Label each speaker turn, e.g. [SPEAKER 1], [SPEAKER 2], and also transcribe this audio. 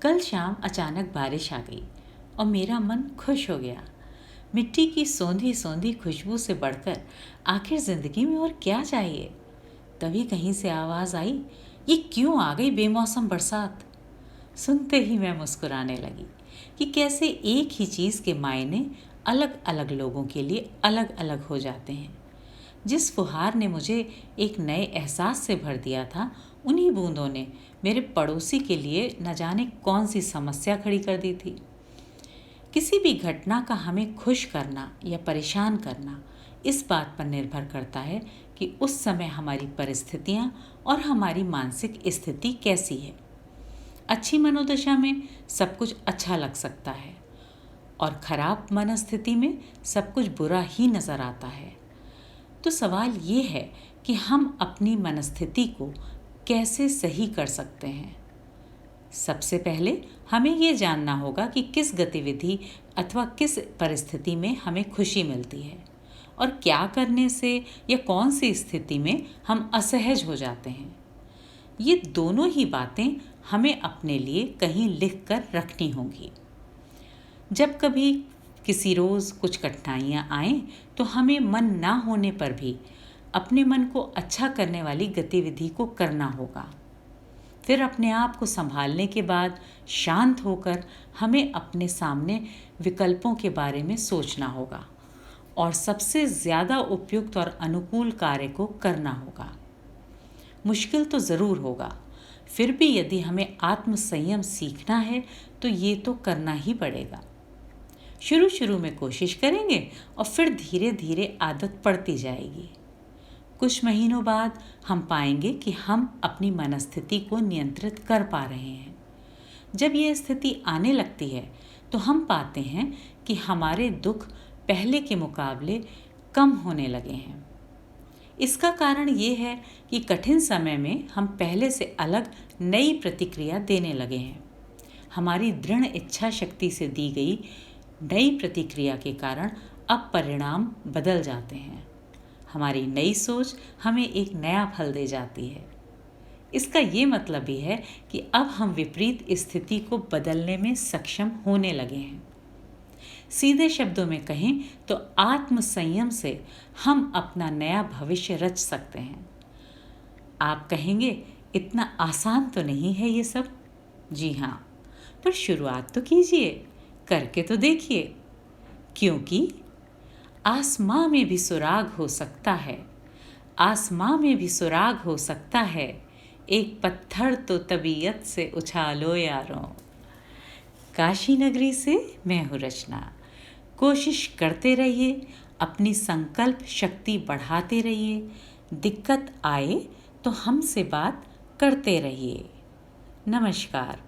[SPEAKER 1] कल शाम अचानक बारिश आ गई और मेरा मन खुश हो गया। मिट्टी की सौंधी सौंधी खुशबू से बढ़कर आखिर जिंदगी में और क्या चाहिए। तभी कहीं से आवाज आई, ये क्यों आ गई बेमौसम बरसात। सुनते ही मैं मुस्कुराने लगी कि कैसे एक ही चीज़ के मायने अलग अलग लोगों के लिए अलग अलग हो जाते हैं। जिस फुहार ने मुझे एक नए एहसास से भर दिया था, उन्हीं बूंदों ने मेरे पड़ोसी के लिए न जाने कौन सी समस्या खड़ी कर दी थी। किसी भी घटना का हमें खुश करना या परेशान करना इस बात पर निर्भर करता है कि उस समय हमारी परिस्थितियाँ और हमारी मानसिक स्थिति कैसी है। अच्छी मनोदशा में सब कुछ अच्छा लग सकता है और खराब मनस्थिति में सब कुछ बुरा ही नज़र आता है। तो सवाल ये है कि हम अपनी मनस्थिति को कैसे सही कर सकते हैं। सबसे पहले हमें ये जानना होगा कि किस गतिविधि अथवा किस परिस्थिति में हमें खुशी मिलती है और क्या करने से या कौन सी स्थिति में हम असहज हो जाते हैं। ये दोनों ही बातें हमें अपने लिए कहीं लिख कर रखनी होंगी। जब कभी किसी रोज़ कुछ कठिनाइयाँ आएँ तो हमें मन ना होने पर भी अपने मन को अच्छा करने वाली गतिविधि को करना होगा। फिर अपने आप को संभालने के बाद शांत होकर हमें अपने सामने विकल्पों के बारे में सोचना होगा और सबसे ज़्यादा उपयुक्त और अनुकूल कार्य को करना होगा। मुश्किल तो ज़रूर होगा, फिर भी यदि हमें आत्मसंयम सीखना है तो ये तो करना ही पड़ेगा। शुरू में कोशिश करेंगे और फिर धीरे धीरे आदत पड़ती जाएगी। कुछ महीनों बाद हम पाएंगे कि हम अपनी मनस्थिति को नियंत्रित कर पा रहे हैं। जब यह स्थिति आने लगती है तो हम पाते हैं कि हमारे दुख पहले के मुकाबले कम होने लगे हैं। इसका कारण ये है कि कठिन समय में हम पहले से अलग नई प्रतिक्रिया देने लगे हैं। हमारी दृढ़ इच्छा शक्ति से दी गई नई प्रतिक्रिया के कारण अब परिणाम बदल जाते हैं। हमारी नई सोच हमें एक नया फल दे जाती है। इसका ये मतलब भी है कि अब हम विपरीत स्थिति को बदलने में सक्षम होने लगे हैं। सीधे शब्दों में कहें तो आत्मसंयम से हम अपना नया भविष्य रच सकते हैं। आप कहेंगे, इतना आसान तो नहीं है ये सब। जी हाँ, पर शुरुआत तो कीजिए, करके तो देखिए। क्योंकि आसमां में भी सुराग हो सकता है, आसमां में भी सुराग हो सकता है, एक पत्थर तो तबीयत से उछालो यारों। काशी नगरी से मैं हूँ रचना। कोशिश करते रहिए, अपनी संकल्प शक्ति बढ़ाते रहिए। दिक्कत आए तो हमसे बात करते रहिए। नमस्कार।